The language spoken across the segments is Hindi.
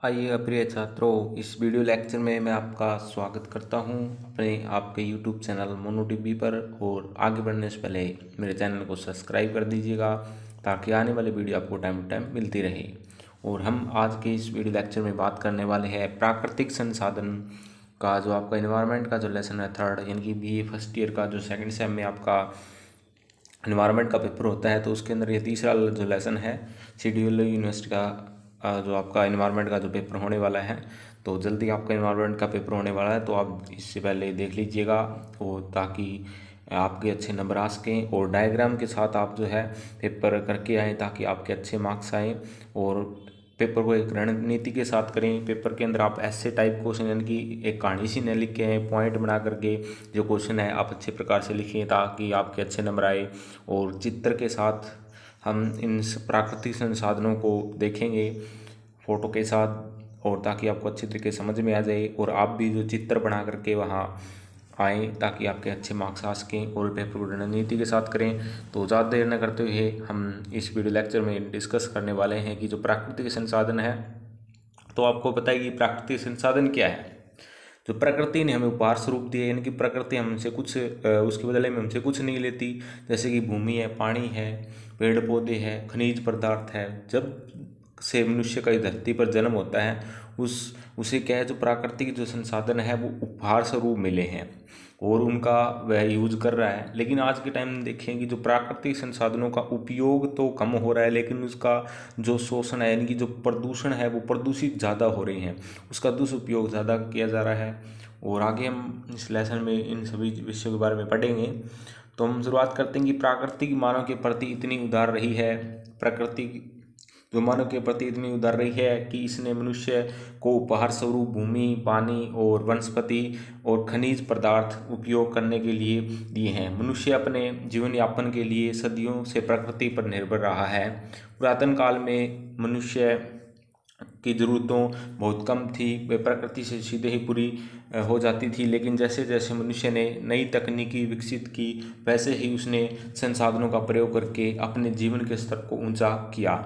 आइए प्रिय छात्रों, इस वीडियो लेक्चर में मैं आपका स्वागत करता हूं अपने आपके YouTube चैनल मोनो टीवी पर। और आगे बढ़ने से पहले मेरे चैनल को सब्सक्राइब कर दीजिएगा ताकि आने वाली वीडियो आपको टाइम टू टाइम मिलती रहे। और हम आज के इस वीडियो लेक्चर में बात करने वाले हैं प्राकृतिक संसाधन का, जो आपका इन्वायरमेंट का जो लेसन है थर्ड, यानी कि BA फर्स्ट ईयर का जो सेकेंड सेम में आपका इन्वायरमेंट का पेपर होता है, तो उसके अंदर ये तीसरा जो लेसन है शेड्यूल यूनिवर्सिटी का, जो आपका इन्वायरमेंट का जो पेपर होने वाला है। तो जल्दी आपका इन्वायरमेंट का पेपर होने वाला है, तो आप इससे पहले देख लीजिएगा और ताकि आपके अच्छे नंबर आ सकें। और डायग्राम के साथ आप जो है पेपर करके आएँ ताकि आपके अच्छे मार्क्स आएँ। और पेपर को एक रणनीति के साथ करें। पेपर के अंदर आप ऐसे टाइप क्वेश्चन, यानी कि एक कहानी सी न लिख के आएँ, पॉइंट बना करके जो क्वेश्चन है आप अच्छे प्रकार से लिखें ताकि आपके अच्छे नंबर आए। और चित्र के साथ हम इन प्राकृतिक संसाधनों को देखेंगे फ़ोटो के साथ, और ताकि आपको अच्छी तरीके समझ में आ जाए और आप भी जो चित्र बना करके वहाँ आएँ ताकि आपके अच्छे मार्क्स आ सकें और पेपर को रणनीति के साथ करें। तो ज़्यादा देर न करते हुए हम इस वीडियो लेक्चर में डिस्कस करने वाले हैं कि जो प्राकृतिक संसाधन है, तो आपको पता है कि प्राकृतिक संसाधन क्या है। जो प्रकृति ने हमें उपहार स्वरूप दिए, यानी कि प्रकृति हमसे कुछ उसके बदले में हमसे कुछ नहीं लेती। जैसे कि भूमि है, पानी है, पेड़ पौधे हैं, खनिज पदार्थ है। जब से मनुष्य का इस धरती पर जन्म होता है उसे क्या है, जो प्राकृतिक जो संसाधन है वो उपहार स्वरूप मिले हैं और उनका वह यूज कर रहा है। लेकिन आज के टाइम में देखें कि जो प्राकृतिक संसाधनों का उपयोग तो कम हो रहा है, लेकिन उसका जो शोषण है, यानी कि जो प्रदूषण है, वो प्रदूषित ज़्यादा हो रही हैं, उसका दुरुपयोग ज़्यादा किया जा रहा है। और आगे हम इस लेसन में इन सभी विषयों के बारे में पढ़ेंगे। तो हम शुरुआत करते हैं कि प्राकृतिक मानव के प्रति इतनी उदार रही है, प्रकृति जो मानव के प्रति इतनी उदार रही है कि इसने मनुष्य को उपहार स्वरूप भूमि, पानी और वनस्पति और खनिज पदार्थ उपयोग करने के लिए दिए हैं। मनुष्य अपने जीवन यापन के लिए सदियों से प्रकृति पर निर्भर रहा है। पुरातन काल में मनुष्य की ज़रूरतों बहुत कम थी, वे प्रकृति से सीधे ही पूरी हो जाती थी। लेकिन जैसे जैसे मनुष्य ने नई तकनीकी विकसित की, वैसे ही उसने संसाधनों का प्रयोग करके अपने जीवन के स्तर को ऊंचा किया।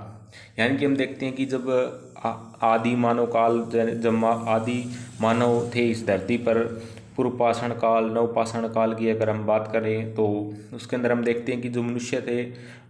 यानी कि हम देखते हैं कि जब आदि मानव काल, जब आदि मानव थे इस धरती पर, पूर्व पाषाण काल, नव पाषाण काल की अगर हम बात करें तो उसके अंदर हम देखते हैं कि जो मनुष्य थे,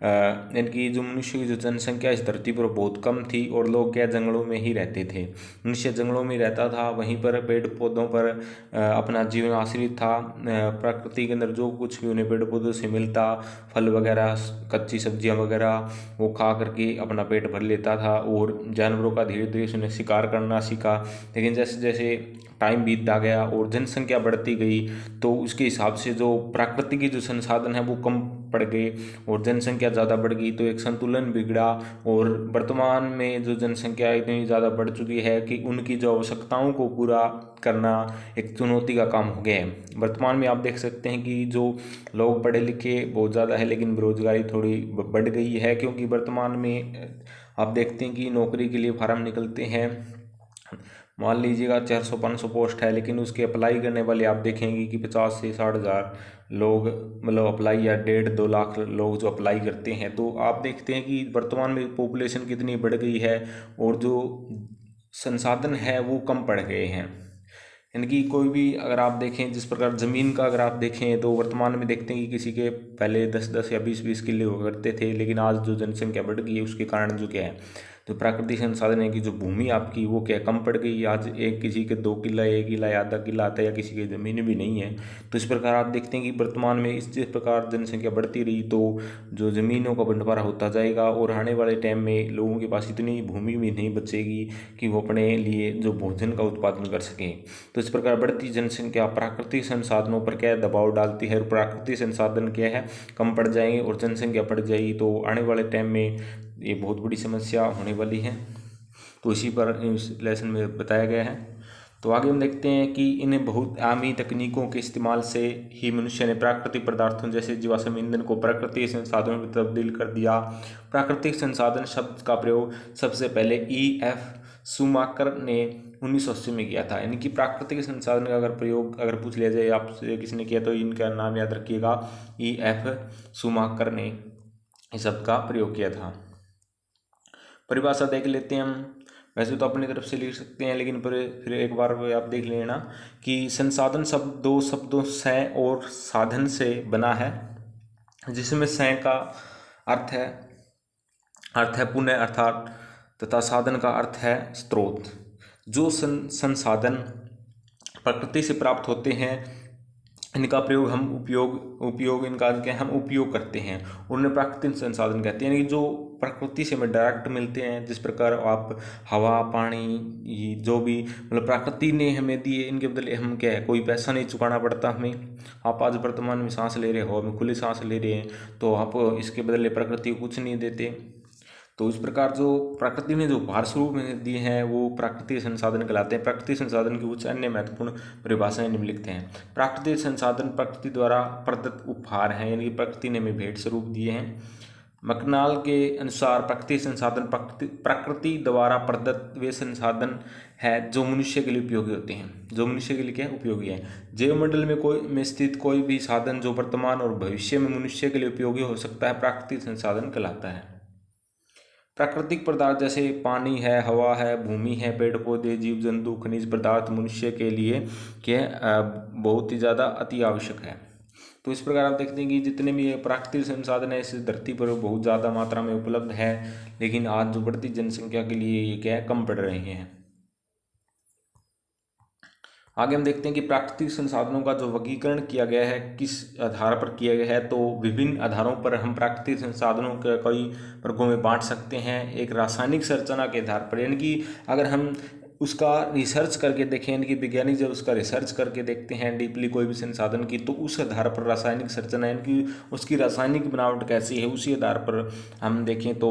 यानी कि जो मनुष्य की जो जनसंख्या इस धरती पर बहुत कम थी और लोग क्या जंगलों में ही रहते थे। मनुष्य जंगलों में रहता था, वहीं पर पेड़ पौधों पर अपना जीवन आश्रित था। प्रकृति के अंदर जो कुछ भी उन्हें पेड़ पौधों से मिलता, फल वगैरह, कच्ची सब्जियां वगैरह, वो खा करके अपना पेट भर लेता था। और जानवरों का धीरे धीरे उसने शिकार करना सीखा। लेकिन जैसे जैसे टाइम बीतता गया और जनसंख्या बढ़ती गई, तो उसके हिसाब से जो प्राकृतिक की जो संसाधन है वो कम पड़ गए और जनसंख्या ज़्यादा बढ़ गई, तो एक संतुलन बिगड़ा। और वर्तमान में जो जनसंख्या इतनी ज़्यादा बढ़ चुकी है कि उनकी जो आवश्यकताओं को पूरा करना एक चुनौती का काम हो गया है। वर्तमान में आप देख सकते हैं कि जो लोग पढ़े लिखे बहुत ज़्यादा है, लेकिन बेरोजगारी थोड़ी बढ़ गई है, क्योंकि वर्तमान में आप देखते हैं कि नौकरी के लिए फार्म निकलते हैं। मान लीजिएगा 400-500 पोस्ट है, लेकिन उसके अप्लाई करने वाले आप देखेंगे कि 50 से 60 हज़ार लोग मतलब अप्लाई, या 1.5-2 लाख लोग जो अप्लाई करते हैं। तो आप देखते हैं कि वर्तमान में पॉपुलेशन कितनी बढ़ गई है और जो संसाधन है वो कम पड़ गए हैं। यानी कि कोई भी अगर आप देखें, जिस प्रकार ज़मीन का अगर आप देखें, तो वर्तमान में देखते हैं कि किसी के पहले 10-10 या 20-20 किले हुआ करते थे, लेकिन आज जो जनसंख्या बढ़ गई है उसके कारण जो क्या है, जो प्राकृतिक संसाधन है कि जो भूमि आपकी वो क्या कम पड़ गई। आज एक किसी के 2 किला, 1 किला या आधा किला आता है, या किसी की ज़मीन भी नहीं है। तो इस प्रकार आप देखते हैं कि वर्तमान में इस जिस प्रकार जनसंख्या बढ़ती रही, तो जो ज़मीनों का बंटवारा होता जाएगा और आने वाले टाइम में लोगों के पास इतनी भूमि भी नहीं बचेगी कि वो अपने लिए जो भोजन का उत्पादन कर सकें। तो इस प्रकार बढ़ती जनसंख्या प्राकृतिक संसाधनों पर क्या दबाव डालती है, और प्राकृतिक संसाधन क्या है, कम पड़ जाएंगे और जनसंख्या बढ़ जाएगी, तो आने वाले टाइम में ये बहुत बड़ी समस्या होने वाली है। तो इसी पर इस लेसन में बताया गया है। तो आगे हम देखते हैं कि इन बहुत आमी तकनीकों के इस्तेमाल से ही मनुष्य ने प्राकृतिक पदार्थों जैसे जीवाश्म ईंधन को प्राकृतिक संसाधनों में तब्दील कर दिया। प्राकृतिक संसाधन शब्द का प्रयोग सबसे पहले EF शूमाकर ने 1980 में किया था। यानी कि प्राकृतिक संसाधन का अगर प्रयोग अगर पूछ लिया जाए आपसे किसने किया, तो इनका नाम याद रखिएगा, EF शूमाकर ने इस शब्द का प्रयोग किया था। परिभाषा देख लेते हैं हम। वैसे तो अपनी तरफ से लिख सकते हैं, लेकिन फिर एक बार वो आप देख लेना कि संसाधन शब्द दो शब्दों से और साधन से बना है, जिसमें से का अर्थ है पुण्य अर्थात, तथा साधन का अर्थ है स्रोत। जो संसाधन प्रकृति से प्राप्त होते हैं, इनका प्रयोग हम उपयोग इनका क्या हम उपयोग करते हैं, उन्हें प्राकृतिक संसाधन कहते हैं। यानी कि जो प्रकृति से हमें डायरेक्ट मिलते हैं, जिस प्रकार आप हवा पानी जो भी मतलब प्रकृति ने हमें दिए, इनके बदले हम क्या है कोई पैसा नहीं चुकाना पड़ता हमें। आप आज वर्तमान में सांस ले रहे हो, हमें खुली सांस ले रहे हैं, तो आप इसके बदले प्रकृति को कुछ नहीं देते। तो इस प्रकार जो प्रकृति ने जो उपहार स्वरूप में दिए हैं वो प्राकृतिक संसाधन कहलाते हैं। प्राकृतिक संसाधन की कुछ अन्य महत्वपूर्ण परिभाषाएं निम्नलिखित हैं। प्राकृतिक संसाधन प्रकृति द्वारा प्रदत्त उपहार हैं, यानी कि प्रकृति ने हमें भेंट स्वरूप दिए हैं। मैकनाल के अनुसार प्राकृतिक संसाधन प्रकृति द्वारा प्रदत्त वे संसाधन है जो मनुष्य के लिए उपयोगी होते हैं, जो मनुष्य के लिए क्या उपयोगी है। जैवमंडल में स्थित कोई भी साधन जो वर्तमान और भविष्य में मनुष्य के लिए उपयोगी हो सकता है, प्राकृतिक संसाधन कहलाता है। प्राकृतिक पदार्थ जैसे पानी है, हवा है, भूमि है, पेड़ पौधे, जीव जंतु, खनिज पदार्थ मनुष्य के लिए क्या बहुत ही ज़्यादा अति आवश्यक है। तो इस प्रकार आप देखते हैं कि जितने भी ये प्राकृतिक संसाधन है इस धरती पर बहुत ज़्यादा मात्रा में उपलब्ध है, लेकिन आज जो बढ़ती जनसंख्या के लिए ये क्या है कम पड़ रहे हैं। आगे हम देखते हैं कि प्राकृतिक संसाधनों का जो वर्गीकरण किया गया है किस आधार पर किया गया है। तो विभिन्न आधारों पर हम प्राकृतिक संसाधनों के कई वर्गों में बांट सकते हैं। एक रासायनिक संरचना के आधार पर, यानी कि अगर हम उसका रिसर्च करके देखें, यानी कि वैज्ञानिक जब उसका रिसर्च करके देखते हैं डीपली कोई भी संसाधन की, तो उस आधार पर रासायनिक संरचना यानी कि उसकी रासायनिक बनावट कैसी है उसी आधार पर हम देखें तो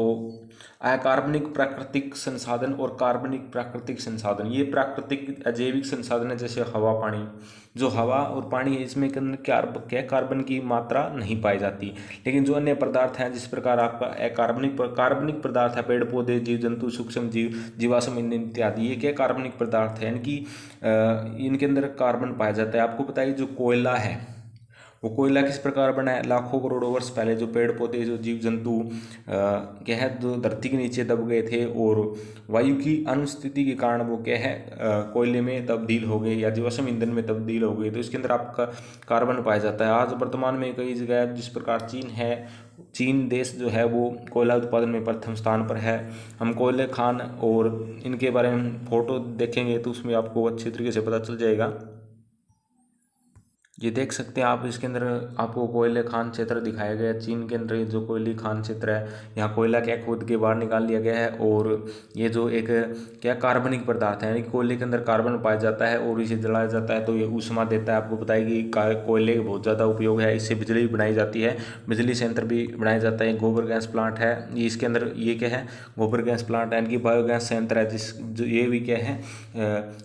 अकार्बनिक प्राकृतिक संसाधन और कार्बनिक प्राकृतिक संसाधन, ये प्राकृतिक अजैविक संसाधन है। जैसे हवा पानी, जो हवा और पानी है इसमें क्या कार्बन की मात्रा नहीं पाई जाती, लेकिन जो अन्य पदार्थ हैं जिस प्रकार आपका कार्बनिक पदार्थ है, पेड़ पौधे, जीव जंतु, सूक्ष्म जीव, जीवाश्म ईंधन इत्यादि, ये क्या कार्बनिक पदार्थ है, यानी कि इनके अंदर कार्बन पाया जाता है। आपको पता है जो कोयला है वो कोयला किस प्रकार बना है, लाखों करोड़ों वर्ष पहले जो पेड़ पौधे जो जीव जंतु क्या है जो धरती के नीचे दब गए थे और वायु की अनुस्थिति के कारण वो क्या है कोयले में तब्दील हो गए या जीवाश्म ईंधन में तब्दील हो गए, तो इसके अंदर आपका कार्बन पाया जाता है। आज वर्तमान में कई जगह जिस प्रकार चीन है, चीन देश जो है वो कोयला उत्पादन में प्रथम स्थान पर है। हम कोयले खान और इनके बारे में फोटो देखेंगे तो उसमें आपको अच्छे तरीके से पता चल जाएगा। ये देख सकते हैं आप, इसके अंदर आपको कोयले खान क्षेत्र दिखाया गया है। चीन के अंदर ये जो कोयले खान क्षेत्र है, यहाँ कोयला क्या खोद के बाहर निकाल लिया गया है और ये जो एक क्या कार्बनिक पदार्थ है, यानी कोयले के अंदर कार्बन पाया जाता है और इसे जलाया जाता है तो ये ऊष्मा देता है। आपको पता है कि कोयले का बहुत ज़्यादा उपयोग है, इससे बिजली बनाई जाती है, बिजली संयंत्र भी बनाया जाता है। गोबर गैस प्लांट है, ये इसके अंदर ये क्या है गोबर गैस प्लांट है, यानी कि बायोगैस संयंत्र है जो ये भी क्या है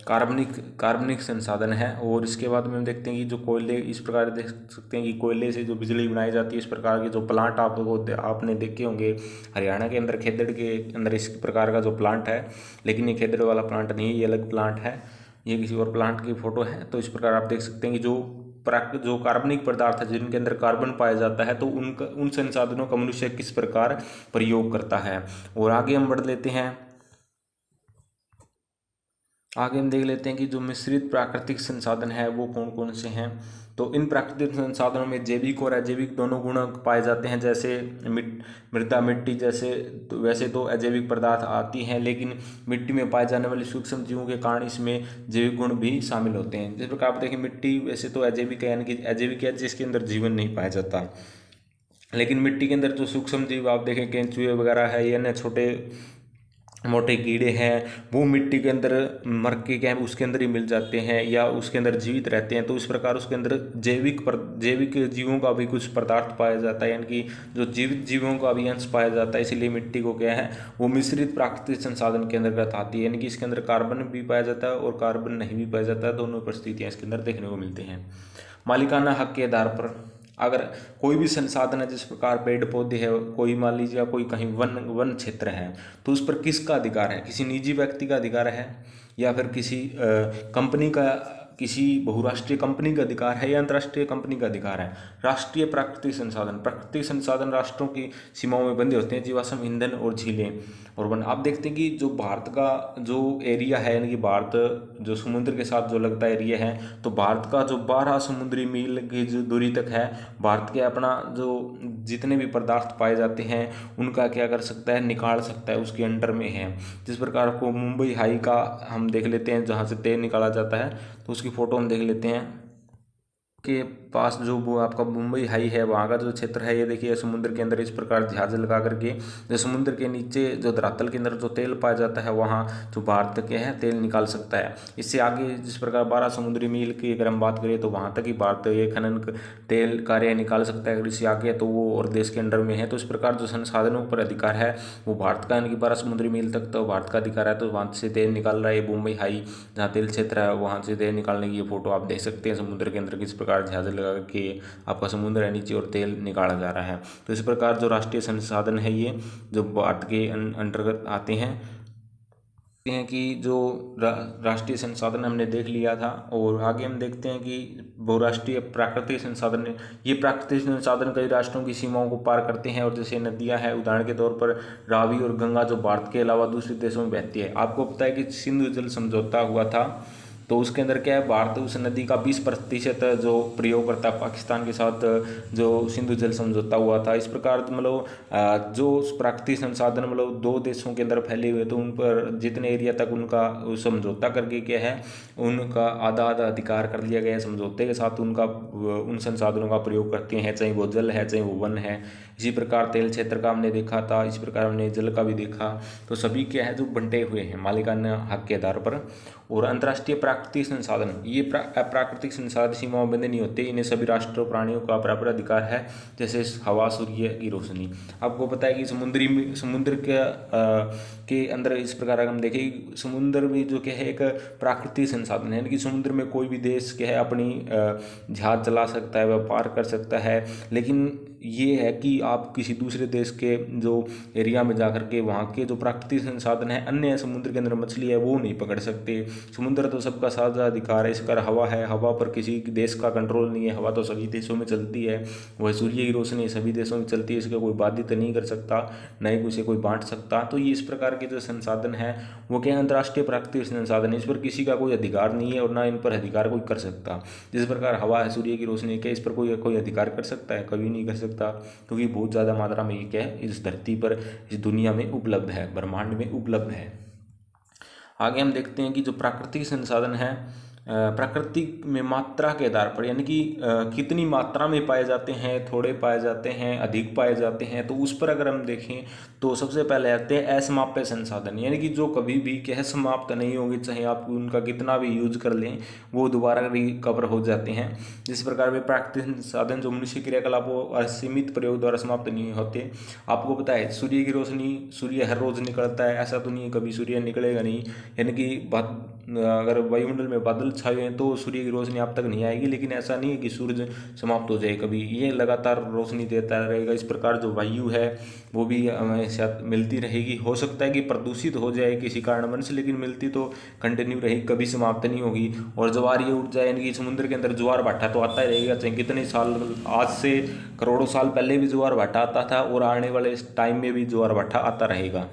कार्बनिक संसाधन है। और इसके बाद में हम देखते हैं कि जो कोयले इस प्रकार देख सकते हैं कि कोयले से जो बिजली बनाई जाती है, इस प्रकार के जो प्लांट आपने देखे होंगे हरियाणा के अंदर, खेदड़ के अंदर इस प्रकार का जो प्लांट है, लेकिन ये खेदड़ वाला प्लांट नहीं है, ये अलग प्लांट है, ये किसी और प्लांट की फोटो है। तो इस प्रकार आप देख सकते हैं कि जो कार्बनिक पदार्थ है जिनके अंदर कार्बन पाया जाता है, तो उन संसाधनों का मनुष्य किस प्रकार प्रयोग करता है। और आगे हम बढ़ लेते हैं, आगे हम देख लेते हैं कि जो मिश्रित प्राकृतिक संसाधन है वो कौन कौन से हैं। तो इन प्राकृतिक संसाधनों में जैविक और अजैविक दोनों गुण पाए जाते हैं। जैसे मृदा मिट्टी जैसे तो वैसे तो अजैविक पदार्थ आती हैं, लेकिन मिट्टी में पाए जाने वाले सूक्ष्म जीवों के कारण इसमें जैविक गुण भी शामिल होते हैं। जिस प्रकार आप देखें मिट्टी वैसे तो अजैविक है, यानी कि अजैविक है जिसके अंदर जीवन नहीं पाया जाता, लेकिन मिट्टी के अंदर जो सूक्ष्म जीव आप देखें केंचुए वगैरह है या अन्य छोटे मोटे कीड़े हैं, वो मिट्टी के अंदर मर के क्या उसके अंदर ही मिल जाते हैं या उसके अंदर जीवित रहते हैं। तो इस प्रकार उसके अंदर जैविक जीवों का भी कुछ पदार्थ पाया जाता है, यानी कि जो जीवित जीवों का भी अंश पाया जाता है। इसीलिए मिट्टी को क्या है वो मिश्रित प्राकृतिक संसाधन के अंतर्गत आती है, यानी कि इसके अंदर कार्बन भी पाया जाता है और कार्बन नहीं भी पाया जाता है, दोनों परिस्थितियाँ इसके अंदर देखने को मिलती हैं। मालिकाना हक के आधार पर अगर कोई भी संसाधन है, जिस प्रकार पेड़ पौधे है, कोई मान लीजिए कोई कहीं वन क्षेत्र है, तो उस पर किसका अधिकार है, किसी निजी व्यक्ति का अधिकार है या फिर किसी कंपनी का किसी बहुराष्ट्रीय कंपनी का अधिकार है या अंतर्राष्ट्रीय कंपनी का अधिकार है। राष्ट्रीय प्राकृतिक संसाधन राष्ट्रों की सीमाओं में बंधे होते हैं, जीवाश्म ईंधन और झीलें और वन। आप देखते हैं कि जो भारत का जो एरिया है, यानी कि भारत जो समुद्र के साथ जो लगता एरिया है, तो भारत का जो 12 समुद्री मील की जो दूरी तक है, भारत के अपना जो जितने भी पदार्थ पाए जाते हैं उनका क्या कर सकता है, निकाल सकता है, उसके अंडर में है। जिस प्रकार को मुंबई हाई का हम देख लेते हैं, जहाँ से तेल निकाला जाता है, तो उसकी फ़ोटो हम देख लेते हैं के पास जो वो आपका मुंबई हाई है, वहाँ का जो क्षेत्र है, ये देखिए समुद्र के अंदर इस प्रकार जहाज लगा करके जो समुद्र के नीचे जो धरातल के अंदर जो तेल पाया जाता है, वहाँ जो भारत के है तेल निकाल सकता है। इससे आगे जिस प्रकार 12 समुद्री मील की अगर हम बात करें तो वहाँ तक ही भारत ये खनन तेल कार्य निकाल सकता है। अगर इससे आगे तो वो और देश के अंडर में है। तो इस प्रकार जो संसाधनों पर अधिकार है वो भारत का, यानी कि 12 समुद्री मील तक तो भारत का अधिकार है। तो वहाँ से तेल निकाल रहा है मुंबई हाई, जहाँ तेल क्षेत्र है, वहाँ से तेल निकालने की ये फोटो आप देख सकते हैं। समुद्र के अंदर किस प्रकार जहाज लगा के आपका समुद्र है नीचे और तेल निकाला जा रहा है। तो इस प्रकार जो राष्ट्रीय संसाधन है ये जो भारत के अंतर्गत आते हैं कि जो राष्ट्रीय संसाधन हमने देख लिया था। और आगे हम देखते हैं कि बहुराष्ट्रीय प्राकृतिक संसाधन है। ये प्राकृतिक संसाधन कई राष्ट्रों की सीमाओं को पार करते हैं, और जैसे नदियां हैं, उदाहरण के तौर पर रावी और गंगा जो भारत के अलावा दूसरे देशों में बहती है। आपको पता है कि सिंधु जल समझौता हुआ था, तो उसके अंदर क्या है, भारत उस नदी का 20% जो प्रयोग करता है पाकिस्तान के साथ, जो सिंधु जल समझौता हुआ था। इस प्रकार मतलब जो प्राकृतिक संसाधन मतलब दो देशों के अंदर फैले हुए, तो उन पर जितने एरिया तक उनका समझौता करके क्या है, उनका आधा आधा अधिकार कर लिया गया है। समझौते के साथ उनका उन संसाधनों का प्रयोग करते हैं, चाहे वो जल है चाहे वो वन है। इसी प्रकार तेल क्षेत्र का हमने देखा था, इस प्रकार हमने जल का भी देखा। तो सभी क्या है जो बंटे हुए हैं मालिकाना हक के आधार पर। और अंतर्राष्ट्रीय प्राकृतिक संसाधन, ये प्राकृतिक संसाधन सीमाओं बंधे नहीं होते, इन्हें सभी राष्ट्रों प्राणियों का बराबर अधिकार है। जैसे हवा, सूर्य की रोशनी। आपको पता है कि समुद्र के अंदर इस प्रकार हम देखें, समुद्र में जो क्या है एक प्राकृतिक संसाधन है, यानी कि समुद्र में कोई भी देश क्या है अपनी जहाज चला सकता है, व्यापार कर सकता है। लेकिन ये है कि आप किसी दूसरे देश के जो एरिया में जाकर के वहाँ के जो प्राकृतिक संसाधन है, अन्य समुद्र के अंदर मछली है, वो नहीं पकड़ सकते। समुद्र तो सबका साझा अधिकार है। इस प्रकार हवा है, हवा पर किसी देश का कंट्रोल नहीं है, हवा तो सभी देशों में चलती है। वह सूर्य की रोशनी सभी देशों में चलती है, इसका कोई बाधित नहीं कर सकता, न ही उसे कोई बांट सकता। तो ये इस प्रकार के जो संसाधन है वो क्या अंतर्राष्ट्रीय प्राकृतिक संसाधन है, इस पर किसी का कोई अधिकार नहीं है और ना इन पर अधिकार कोई कर सकता। जिस प्रकार हवा है, सूर्य की रोशनी, क्या इस पर कोई अधिकार कर सकता है? कभी नहीं कर सकता, क्योंकि बहुत ज़्यादा मात्रा में ये क्या है इस धरती पर, इस दुनिया में उपलब्ध है, ब्रह्मांड में उपलब्ध है। आगे हम देखते हैं कि जो प्राकृतिक संसाधन है प्रकृति में मात्रा के आधार पर, यानी कि कितनी मात्रा में पाए जाते हैं, थोड़े पाए जाते हैं, अधिक पाए जाते हैं, तो उस पर अगर हम देखें तो सबसे पहले आते हैं असमाप्य संसाधन, यानी कि जो कभी भी क्या है समाप्त नहीं होंगे, चाहे आप उनका कितना भी यूज कर लें वो दोबारा रिकवर हो जाते हैं। जिस प्रकार वे प्राकृतिक संसाधन जो मनुष्य क्रियाकलापों असीमित प्रयोग द्वारा समाप्त नहीं होते। आपको पता है सूर्य की रोशनी, सूर्य हर रोज निकलता है, ऐसा तो नहीं है कभी सूर्य निकलेगा नहीं, यानी कि अगर वायुमंडल में बादल छाए हैं तो सूर्य की रोशनी आप तक नहीं आएगी, लेकिन ऐसा नहीं है कि सूर्य समाप्त हो जाए कभी, ये लगातार रोशनी देता रहेगा। इस प्रकार जो वायु है वो भी हमें साथ मिलती रहेगी। हो सकता है कि प्रदूषित हो जाए किसी कारणवश, लेकिन मिलती तो कंटिन्यू रहेगी, कभी समाप्त नहीं होगी। और ज्वार ये उठ जाए, यानी कि समुद्र के अंदर ज्वार भाटा तो आता ही रहेगा, चाहे कितने साल, आज से करोड़ों साल पहले भी ज्वार भाटा आता था और आने वाले टाइम में भी ज्वार भाटा आता रहेगा।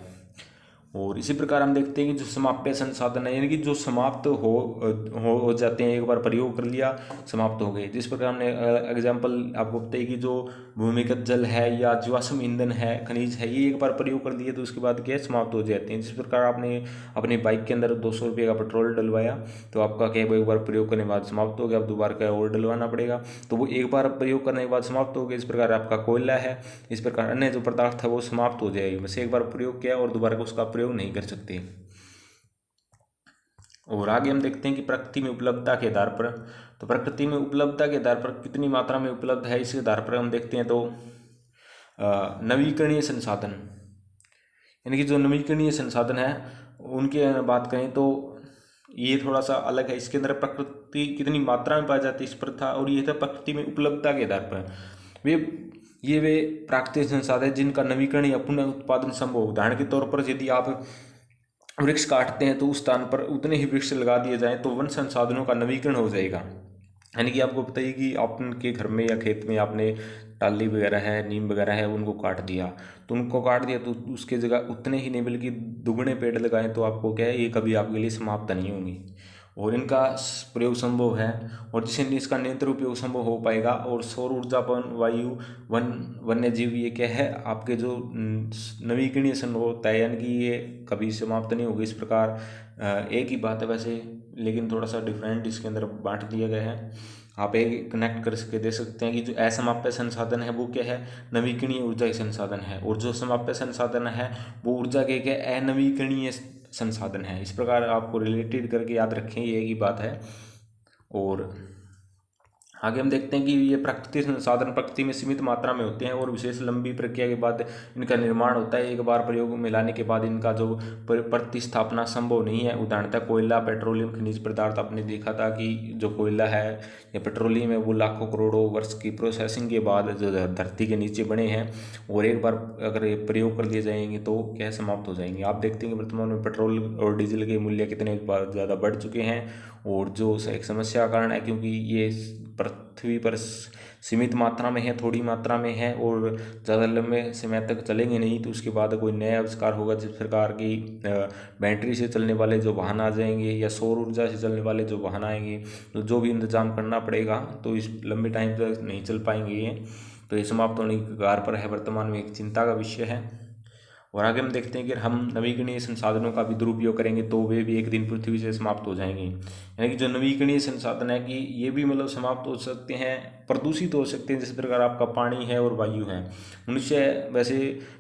और इसी प्रकार हम देखते हैं कि जो समाप्य संसाधन है, यानी कि जो समाप्त हो जाते हैं, एक बार प्रयोग कर लिया समाप्त हो गए। जिस प्रकार हमने एग्जांपल आपको बताइए कि जो भूमिगत जल है या जीवाश्म ईंधन है, खनिज है, ये एक बार प्रयोग कर दिए तो उसके बाद क्या समाप्त हो जाते हैं। जिस प्रकार आपने अपनी बाइक के अंदर 200 रुपये का पेट्रोल डलवाया तो आपका क्या एक बार प्रयोग करने के बाद समाप्त हो गया, अब दोबारा क्या और डलवाना पड़ेगा, तो वो एक बार प्रयोग करने के बाद समाप्त हो गया। इस प्रकार आपका कोयला है, इस प्रकार अन्य जो पदार्थ है वो समाप्त हो जाएगी, बस एक बार प्रयोग किया और दोबारा उसका प्रयोग नहीं कर सकते। और आगे हम देखते हैं कि प्रकृति में उपलब्धता के आधार पर, तो प्रकृति में उपलब्धता के आधार पर कितनी मात्रा में उपलब्ध है इसके आधार पर हम देखते हैं तो नवीकरणीय संसाधन, यानी कि जो नवीकरणीय संसाधन है उनके बात करें तो ये थोड़ा सा अलग है। इसके अंदर प्रकृति कितनी मात्रा में पाई जाती है इस पर था, और ये था प्रकृति में उपलब्धता के आधार पर। वे प्राकृतिक संसाधन जिनका नवीकरण या पुनः उत्पादन संभव। उदाहरण के तौर पर यदि आप वृक्ष काटते हैं तो उस स्थान पर उतने ही वृक्ष लगा दिए जाएं तो वन संसाधनों का नवीकरण हो जाएगा। यानी कि आपको बताइए कि आपके घर में या खेत में आपने टाली वगैरह है, नीम वगैरह है, उनको काट दिया, तो उनको काट दिया तो उसके जगह उतने ही नहीं बल्कि दुगने पेड़ लगाएं तो आपको क्या है, ये कभी आपके लिए समाप्त नहीं होंगी और इनका प्रयोग संभव है। और जिससे इसका निरंतर उपयोग संभव हो पाएगा। और सौर ऊर्जा, पवन, वायु, वन, वन्य जीव, ये क्या है आपके जो नवीकरणीय स्रोत है, यानी कि ये कभी समाप्त नहीं होगी। इस प्रकार एक ही बात है वैसे, लेकिन थोड़ा सा डिफरेंट इसके अंदर बांट दिया गया है। आप एक कनेक्ट कर सके दे सकते हैं कि जो असमाप्य संसाधन है वो क्या है, नवीकरणीय ऊर्जा के संसाधन है, और जो समाप्य संसाधन है वो ऊर्जा के क्या, अनवीकरणीय संसाधन है। इस प्रकार आपको रिलेटेड करके याद रखें, ये एक ही बात है। और आगे हम देखते हैं कि ये प्राकृतिक संसाधन प्रकृति में सीमित मात्रा में होते हैं और विशेष लंबी प्रक्रिया के बाद इनका निर्माण होता है। एक बार प्रयोग में लाने के बाद इनका जो प्रतिस्थापना संभव नहीं है। उदाहरणतः कोयला, पेट्रोलियम, खनिज पदार्थ, आपने देखा था कि जो कोयला है या पेट्रोलियम है वो लाखों करोड़ों वर्ष की प्रोसेसिंग के बाद जो धरती के नीचे बने हैं और एक बार अगर ये प्रयोग कर दिए जाएंगे तो क्या समाप्त हो जाएंगे। आप देखते हैं कि वर्तमान में पेट्रोल और डीजल के मूल्य कितने ज़्यादा बढ़ चुके हैं और जो एक समस्या का कारण है, क्योंकि ये पृथ्वी पर सीमित मात्रा में है, थोड़ी मात्रा में है और ज़्यादा लंबे समय तक चलेंगे नहीं। तो उसके बाद कोई नया आविष्कार होगा, जिस प्रकार की बैटरी से चलने वाले जो वाहन आ जाएंगे या सौर ऊर्जा से चलने वाले जो वाहन आएंगे, तो जो भी इंतजाम करना पड़ेगा, तो इस लंबे टाइम तक नहीं चल पाएंगे ये। तो ये समाप्त होने की कगार पर है, वर्तमान में एक चिंता का विषय है। और आगे हम देखते हैं कि हम नवीकरणीय संसाधनों का भी दुरुपयोग करेंगे तो वे भी एक दिन पृथ्वी से समाप्त हो जाएंगे। यानी कि जो नवीकरणीय संसाधन है कि ये भी मतलब समाप्त हो सकते हैं, प्रदूषित हो सकते हैं। जिस प्रकार आपका पानी है और वायु है, मनुष्य वैसे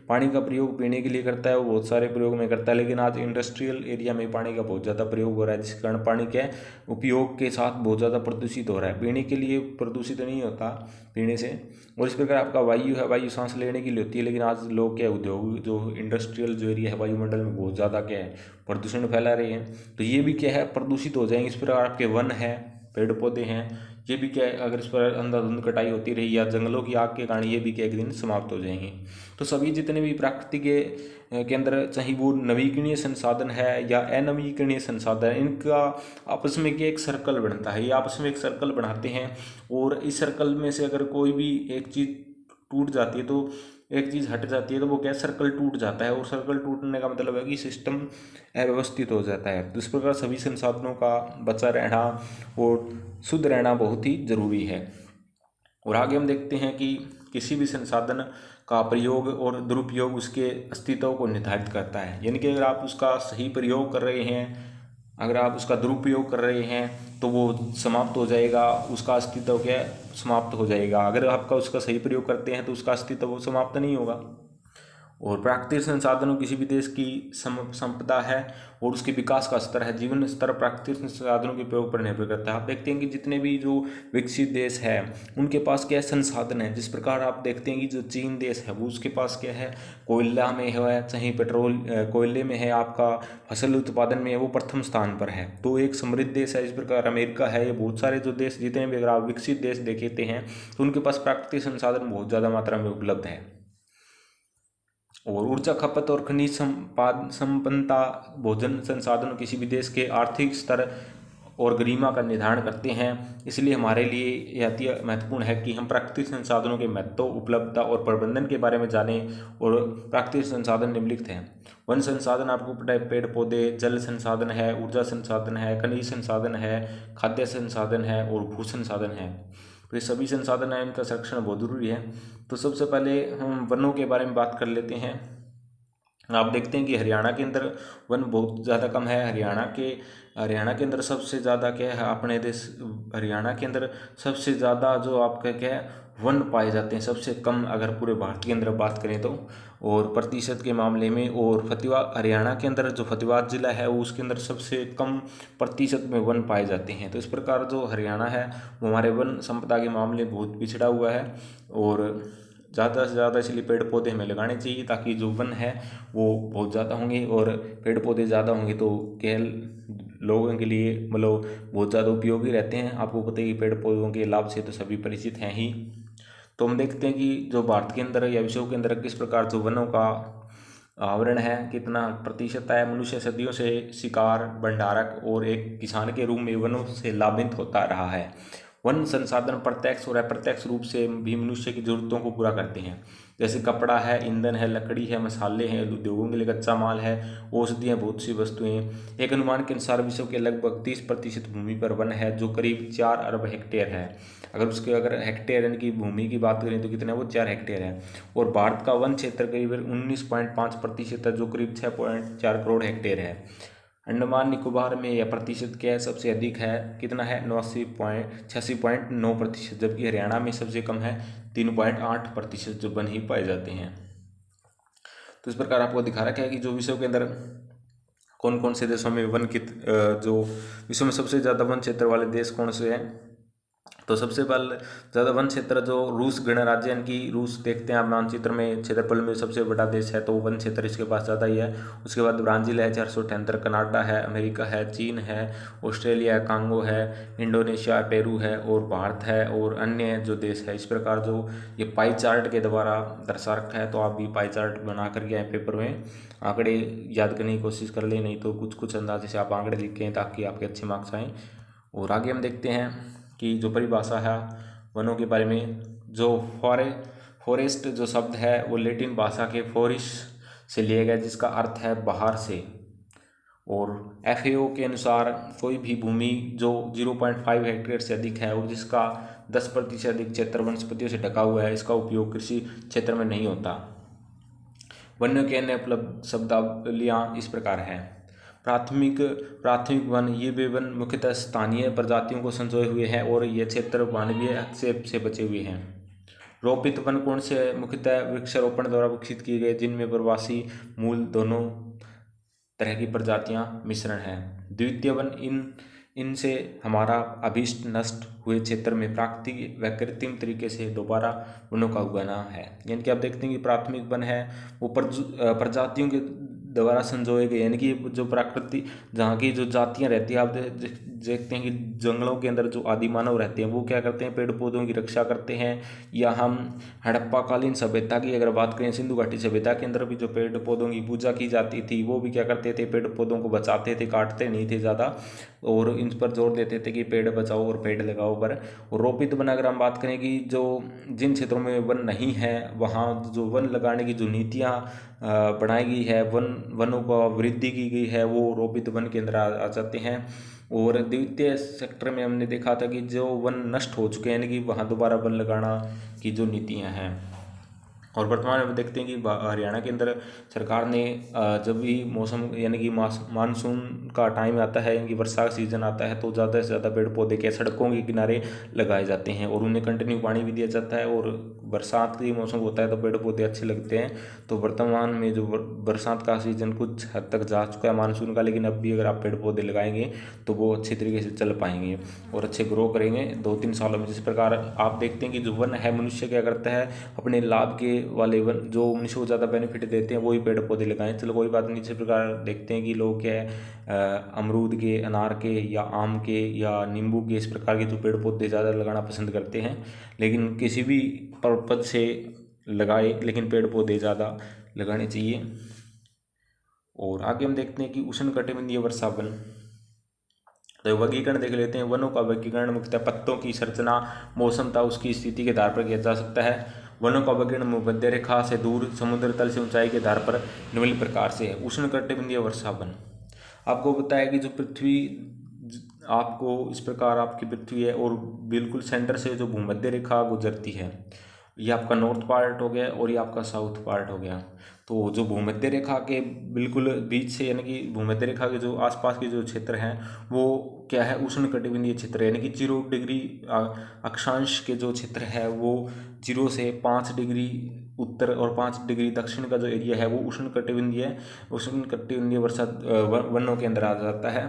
पानी का प्रयोग पीने के लिए करता है, वो बहुत सारे प्रयोग में करता है, लेकिन आज इंडस्ट्रियल एरिया में पानी का बहुत ज़्यादा प्रयोग हो रहा है, जिस कारण पानी के उपयोग के साथ बहुत ज़्यादा प्रदूषित हो रहा है। पीने के लिए प्रदूषित नहीं होता पीने से। और इस प्रकार आपका वायु है, वायु सांस लेने के लिए होती है, लेकिन आज लोग क्या, उद्योग जो इंडस्ट्रियल जो एरिया है वायुमंडल में बहुत ज़्यादा क्या है, प्रदूषण फैला रहे हैं। तो ये भी क्या है, प्रदूषित हो जाएंगे। इस प्रकार आपके वन है, पेड़ पौधे हैं, ये भी क्या है, अगर इस पर अंधाधुंध कटाई होती रही या जंगलों की आग के कारण ये भी क्या एक दिन समाप्त हो जाएंगे। तो सभी जितने भी प्राकृतिक के अंदर, चाहे वो नवीकरणीय संसाधन है या अनवीकरणीय संसाधन है, इनका आपस में क्या एक सर्कल बनता है। ये आपस में एक सर्कल बनाते हैं और इस सर्कल में से अगर कोई भी एक चीज़ टूट जाती है, तो एक चीज़ हट जाती है, तो वो क्या, सर्कल टूट जाता है। और सर्कल टूटने का मतलब है कि सिस्टम अव्यवस्थित हो जाता है। तो इस प्रकार सभी संसाधनों का बचा रहना और शुद्ध रहना बहुत ही जरूरी है। और आगे हम देखते हैं कि किसी भी संसाधन का प्रयोग और दुरुपयोग उसके अस्तित्व को निर्धारित करता है। यानी कि अगर आप उसका सही प्रयोग कर रहे हैं, अगर आप उसका दुरुपयोग कर रहे हैं, तो वो समाप्त हो जाएगा, उसका अस्तित्व क्या समाप्त हो जाएगा। अगर आपका उसका सही प्रयोग करते हैं तो उसका अस्तित्व वो समाप्त नहीं होगा। और प्राकृतिक संसाधनों किसी भी देश की संपदा है और उसके विकास का स्तर है, जीवन स्तर प्राकृतिक संसाधनों के उपयोग पर निर्भर करता है। आप देखते हैं कि जितने भी जो विकसित देश है उनके पास क्या संसाधन है। जिस प्रकार आप देखते हैं कि जो चीन देश है वो उसके पास क्या है, कोयला में है, चाहे पेट्रोल कोयले में है, आपका फसल उत्पादन में है, वो प्रथम स्थान पर है। तो एक समृद्ध देश है। इस प्रकार अमेरिका है, ये बहुत सारे जो देश जितने भी अगर आप विकसित देश देखते हैं तो उनके पास प्राकृतिक संसाधन बहुत ज़्यादा मात्रा में उपलब्ध है। और ऊर्जा खपत और खनिज संपन्नता, भोजन संसाधन किसी भी देश के आर्थिक स्तर और गरिमा का निर्धारण करते हैं। इसलिए हमारे लिए यह अति महत्वपूर्ण है कि हम प्राकृतिक संसाधनों के महत्व, उपलब्धता और प्रबंधन के बारे में जानें। और प्राकृतिक संसाधन निम्नलिखित हैं। वन संसाधन आपको पता है, पेड़ पौधे, जल संसाधन है, ऊर्जा संसाधन है, खनिज संसाधन है, खाद्य संसाधन है और भू संसाधन है। तो ये सभी संसाधन है, इनका संरक्षण बहुत जरूरी है। तो सबसे पहले हम वनों के बारे में बात कर लेते हैं। आप देखते हैं कि हरियाणा के अंदर वन बहुत ज़्यादा कम है। हरियाणा के अंदर सबसे ज़्यादा क्या है, अपने देश हरियाणा के अंदर सबसे ज़्यादा जो आपका क्या है वन पाए जाते हैं, सबसे कम अगर पूरे भारत के अंदर बात करें तो। और प्रतिशत के मामले में, और हरियाणा के अंदर जो फतेहाबाद जिला है वो उसके अंदर सबसे कम प्रतिशत में वन पाए जाते हैं। तो इस प्रकार जो हरियाणा है वो हमारे वन संपदा के मामले बहुत पिछड़ा हुआ है। और ज़्यादा से ज़्यादा इसलिए पेड़ पौधे हमें लगाने चाहिए, ताकि जो वन है वो बहुत ज़्यादा होंगे और पेड़ पौधे ज़्यादा होंगे तो क्या लोगों के लिए मतलब बहुत ज़्यादा उपयोगी रहते हैं। आपको पता है कि पेड़ पौधों के लाभ से तो सभी परिचित हैं ही। तो हम देखते हैं कि जो भारत के अंदर या विश्व के अंदर किस प्रकार जो वनों का आवरण है, कितना प्रतिशत है। मनुष्य सदियों से शिकार, भंडारक और एक किसान के रूप में वनों से लाभान्वित होता रहा है। वन संसाधन प्रत्यक्ष और अप्रत्यक्ष रूप से भी मनुष्य की जरूरतों को पूरा करते हैं। जैसे कपड़ा है, ईंधन है, लकड़ी है, मसाले हैं, उद्योगों के लिए कच्चा माल है, औषधियाँ, बहुत सी वस्तुएं। एक अनुमान के अनुसार विश्व के लगभग 30% भूमि पर वन है, जो करीब 4 अरब हेक्टेयर है। अगर हेक्टेयर यानी कि भूमि की बात करें तो कितना है, वो 4 हेक्टेयर है। और भारत का वन क्षेत्र करीब 19.5% है, जो करीब 6.4 करोड़ हेक्टेयर है। अंडमान निकोबार में यह प्रतिशत क्या है, सबसे अधिक है, कितना है, 86.9%, जबकि हरियाणा में सबसे कम है, 3.8%, जो वन ही पाए जाते हैं। तो इस प्रकार आपको दिखा रखा है कि जो विश्व के अंदर कौन कौन से देशों में जो विश्व में सबसे ज़्यादा वन क्षेत्र वाले देश कौन से हैं। तो सबसे पहले ज़्यादा वन क्षेत्र जो रूस गणराज्य, यानी कि रूस देखते हैं आप मानचित्र में, क्षेत्रफल में सबसे बड़ा देश है, तो वन क्षेत्र इसके पास ज़्यादा ही है। उसके बाद ब्राज़ील है 478, कनाडा है, अमेरिका है, चीन है, ऑस्ट्रेलिया है, कांगो है, इंडोनेशिया, पेरू है, और भारत है, और अन्य जो देश है। इस प्रकार जो ये पाई चार्ट के द्वारा दर्शा रखा है, तो आप भी पाई चार्ट बना करके आए पेपर में, आंकड़े याद करने की कोशिश कर लें, नहीं तो कुछ कुछ अंदाजे से आप आंकड़े लिखें ताकि आपके अच्छे मार्क्स आएँ। और आगे हम देखते हैं कि जो परिभाषा है वनों के बारे में, जो फॉरेस्ट जो शब्द है वो लैटिन भाषा के फोरिस से लिया गया, जिसका अर्थ है बाहर से। और FAO के अनुसार कोई भी भूमि जो 0.5 हेक्टेयर से अधिक है और जिसका 10% अधिक क्षेत्र वनस्पतियों से ढका हुआ है, इसका उपयोग कृषि क्षेत्र में नहीं होता। वन्य के अन्य उपलब्ध शब्दावलियाँ इस प्रकार हैं। प्राथमिक वन, ये वे वन मुख्यतः स्थानीय प्रजातियों को संजोए हुए हैं और ये क्षेत्र मानवीय हस्तक्षेप से बचे हुए हैं। रोपित वन कौन से, मुख्यतः वृक्षारोपण द्वारा विकसित किए गए, जिनमें प्रवासी मूल दोनों तरह की प्रजातियां मिश्रण हैं। द्वितीय वन, इनसे हमारा अभिष्ट नष्ट हुए क्षेत्र में प्राकृतिक व कृत्रिम तरीके से दोबारा वनों का उगाना है। यानी कि आप देखते हैं कि प्राथमिक वन है वो प्रजातियों के द्वारा संजोए गए, यानी कि जो प्रकृति जहाँ की जो जातियाँ रहती हैं, आप देखते हैं कि जंगलों के अंदर जो आदि मानव रहते हैं वो क्या करते हैं, पेड़ पौधों की रक्षा करते हैं। या हम हड़प्पाकालीन सभ्यता की अगर बात करें, सिंधु घाटी सभ्यता के अंदर भी जो पेड़ पौधों की पूजा की जाती थी, वो भी क्या करते थे, पेड़ पौधों को बचाते थे, काटते नहीं थे ज़्यादा, और इन पर जोर देते थे कि पेड़ बचाओ और पेड़ लगाओ पर। और रोपित वन अगर हम बात करें कि जो जिन क्षेत्रों में वन नहीं है वहाँ जो वन लगाने की जो नीतियाँ बनाई गई है, वनों का वृद्धि की गई है, वो रोपित वन के अंदर आ जाते हैं। और द्वितीय सेक्टर में हमने देखा था कि जो वन नष्ट हो चुके हैं, यानी कि वहाँ दोबारा वन लगाना की जो नीतियाँ हैं। और वर्तमान में देखते हैं कि हरियाणा के अंदर सरकार ने जब भी मौसम यानी कि मानसून का टाइम आता है, यानी कि वर्षा का सीजन आता है, तो ज़्यादा से ज़्यादा पेड़ पौधे के सड़कों के किनारे लगाए जाते हैं और उन्हें कंटिन्यू पानी भी दिया जाता है। और बरसात का मौसम होता है तो पेड़ पौधे अच्छे लगते हैं। तो वर्तमान में जो बरसात का सीजन कुछ हद तक जा चुका है मानसून का, लेकिन अब भी अगर आप पेड़ पौधे लगाएंगे तो वो अच्छे तरीके से चल पाएंगे और अच्छे ग्रो करेंगे 2-3 सालों में। जिस प्रकार आप देखते हैं कि जो वन है, मनुष्य क्या करता है, अपने लाभ के वाले वन जो मनुष्य को ज़्यादा बेनिफिट देते हैं वही पेड़ पौधे लगाएं। चलो कोई बात नहीं। इसी प्रकार देखते हैं कि लोग क्या है, अमरूद के, अनार के या आम के या नींबू के, इस प्रकार के जो पेड़ पौधे ज़्यादा लगाना पसंद करते हैं, लेकिन किसी भी पर्पज से लगाए, लेकिन पेड़ पौधे ज़्यादा लगाने चाहिए। और आगे हम देखते हैं कि उष्णकटिबंधीय वर्षा वन, तो वर्गीकरण देख लेते हैं। वनों का वर्गीकरण मुख्यतः पत्तों की संरचना, मौसम तथा उसकी स्थिति के आधार पर किया जा सकता है। वनों का वर्गीकरण भूमध्य रेखा से दूर, समुद्र तल से ऊंचाई के आधार पर निम्न प्रकार से है। उष्णकटिबंधीय वर्षा वन आपको बताया कि जो पृथ्वी, आपको इस प्रकार आपकी पृथ्वी है और बिल्कुल सेंटर से जो भूमध्य रेखा गुजरती है, ये आपका नॉर्थ पार्ट हो गया और ये आपका साउथ पार्ट हो गया। तो जो भूमध्य रेखा के बिल्कुल बीच से, यानी कि भूमध्य रेखा के जो आसपास के जो क्षेत्र हैं वो क्या है, उष्णकटिबंधीय क्षेत्र, यानी कि 0 डिग्री अक्षांश के जो क्षेत्र है वो 0 से 5 डिग्री उत्तर और 5 डिग्री दक्षिण का जो एरिया है वो उष्णकटिबंधीय वर्षा वनों के अंदर आ जाता है।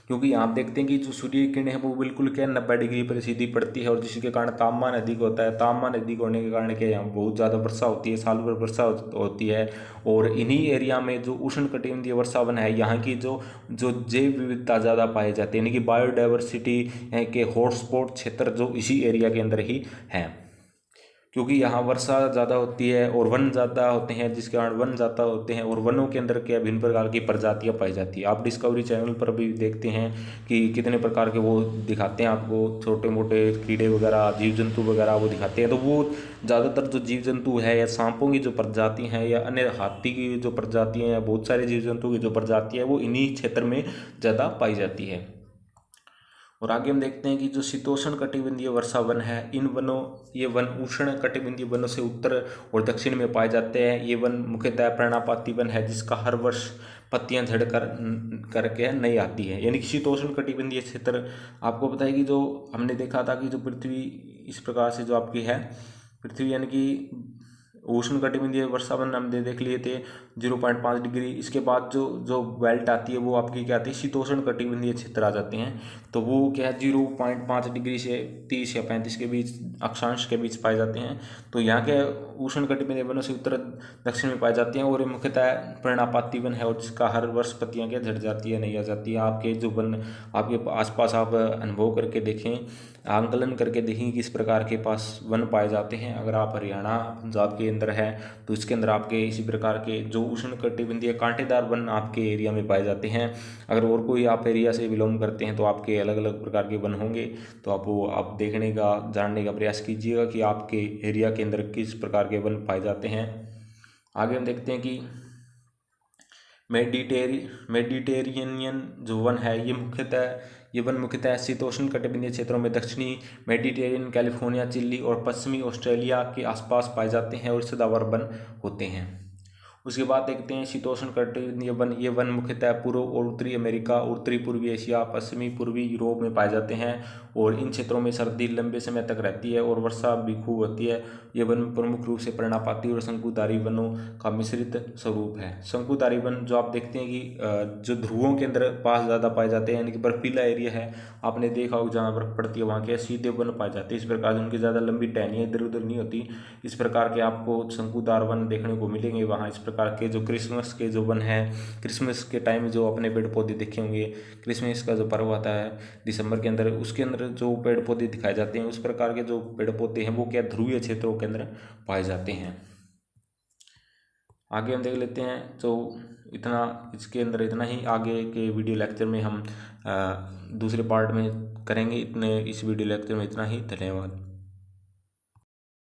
क्योंकि यहाँ आप देखते हैं कि जो सूर्य की किरणें हैं वो बिल्कुल क्या 90 डिग्री पर सीधी पड़ती है और जिसके कारण तापमान अधिक होता है। तापमान अधिक होने के कारण क्या, यहाँ बहुत ज़्यादा वर्षा होती है, साल भर वर्षा होती है। और इन्हीं एरिया में जो उष्णकटिबंधीय वर्षा वन है, यहाँ की जो जैव विविधता ज़्यादा पाई जाती है, यानी कि बायोडाइवर्सिटी के हॉटस्पॉट क्षेत्र जो इसी एरिया के अंदर ही हैं। क्योंकि यहाँ वर्षा ज़्यादा होती है और वन ज़्यादा होते हैं, जिसके कारण वन ज़्यादा होते हैं और वनों के अंदर क्या भिन्न प्रकार की प्रजातियाँ पाई जाती है। आप डिस्कवरी चैनल पर भी देखते हैं कि कितने प्रकार के वो दिखाते हैं आपको, छोटे मोटे कीड़े वगैरह, जीव जंतु वगैरह वो दिखाते हैं। तो वो ज़्यादातर जो जीव जंतु है या सांपों की जो प्रजाति हैं या अन्य हाथी की जो प्रजाति हैं या बहुत सारे जीव जंतु की जो प्रजाति है वो इन्हीं क्षेत्र में ज़्यादा पाई जाती है। और आगे हम देखते हैं कि जो शीतोष्ण कटिबंधीय वर्षा वन है, इन वनों ये वन उष्ण कटिबंधीय वनों से उत्तर और दक्षिण में पाए जाते हैं। ये वन मुख्यतः पर्णपाती वन है जिसका हर वर्ष पत्तियां झड़ करके नई आती है। यानी कि शीतोष्ण कटिबंधीय क्षेत्र, आपको पता है कि जो हमने देखा था कि जो पृथ्वी इस प्रकार से जो आपकी है पृथ्वी, यानी कि उष्ण कटिबंधीय वर्षा वन हमने देख लिए थे 0.5 डिग्री। इसके बाद जो जो बेल्ट आती है वो आपकी क्या आती है, शीतोष्ण कटिबंधीय क्षेत्र आ जाते हैं। तो वो क्या है 0.5 डिग्री से 30 या 35 के बीच अक्षांश के बीच पाए जाते हैं। तो यहाँ के उष्ण कटिबंधीय वनों से उत्तर दक्षिण में पाए जाते हैं और ये मुख्यतः पर्णपाती वन है और जिसका हर वर्ष पत्तियां क्या झड़ जाती है, नहीं आ जाती है। आपके जो वन आपके आसपास आप अनुभव करके देखें, आंकलन करके देखें किस प्रकार के पास वन पाए जाते हैं। अगर आप हरियाणा पंजाब के अंदर है तो इसके अंदर आपके इसी प्रकार के जो उष्ण कटिबंधीय कांटेदार वन आपके एरिया में पाए जाते हैं। अगर और कोई आप एरिया से बिलोंग करते हैं तो आपके अलग अलग प्रकार के वन होंगे, तो आप देखने का जानने का प्रयास कीजिएगा कि आपके एरिया के अंदर किस प्रकार के वन पाए जाते हैं। आगे हम देखते हैं कि मेडिटेरेनियन जो वन है ये वन मुख्यतः शीतोष्ण कटिबंधीय क्षेत्रों में दक्षिणी मेडिटेरेनियन, कैलिफोर्निया, चिली और पश्चिमी ऑस्ट्रेलिया के आसपास पाए जाते हैं और सदाबहार वन होते हैं। उसके बाद देखते हैं शीतोष्ण कटिबंधीय वन, ये वन मुख्यतः पूर्व और उत्तरी अमेरिका, उत्तरी पूर्वी एशिया, पश्चिमी पूर्वी यूरोप में पाए जाते हैं और इन क्षेत्रों में सर्दी लंबे समय तक रहती है और वर्षा भी खूब होती है। ये वन प्रमुख रूप से पर्णपाती और शंकुधारी वनों का मिश्रित स्वरूप है। शंकुधारी वन जो आप देखते हैं कि जो ध्रुवों के अंदर पास ज़्यादा पाए जाते हैं, यानी कि बर्फीला एरिया है, आपने देखा होगा जहाँ बर्फ पड़ती है वहाँ के सीधे वन पाए जाते हैं। इस प्रकार उनकी ज़्यादा लंबी टहनियाँ इधर उधर नहीं होती। इस प्रकार के आपको शंकुधार वन देखने को मिलेंगे वहाँ। इस प्रकार के जो क्रिसमस के जो वन है, क्रिसमस के टाइम जो अपने पेड़ पौधे देखे होंगे, क्रिसमस का जो पर्व आता है दिसंबर के अंदर, उसके अंदर जो पेड़ पौधे दिखाए जाते हैं उस प्रकार के जो पेड़ पौधे हैं वो क्या ध्रुवीय क्षेत्रों के अंदर पाए जाते हैं। आगे हम देख लेते हैं। तो इतना इसके अंदर इतना ही, आगे के वीडियो लेक्चर में हम दूसरे पार्ट में करेंगे। इस वीडियो लेक्चर में इतना ही। धन्यवाद।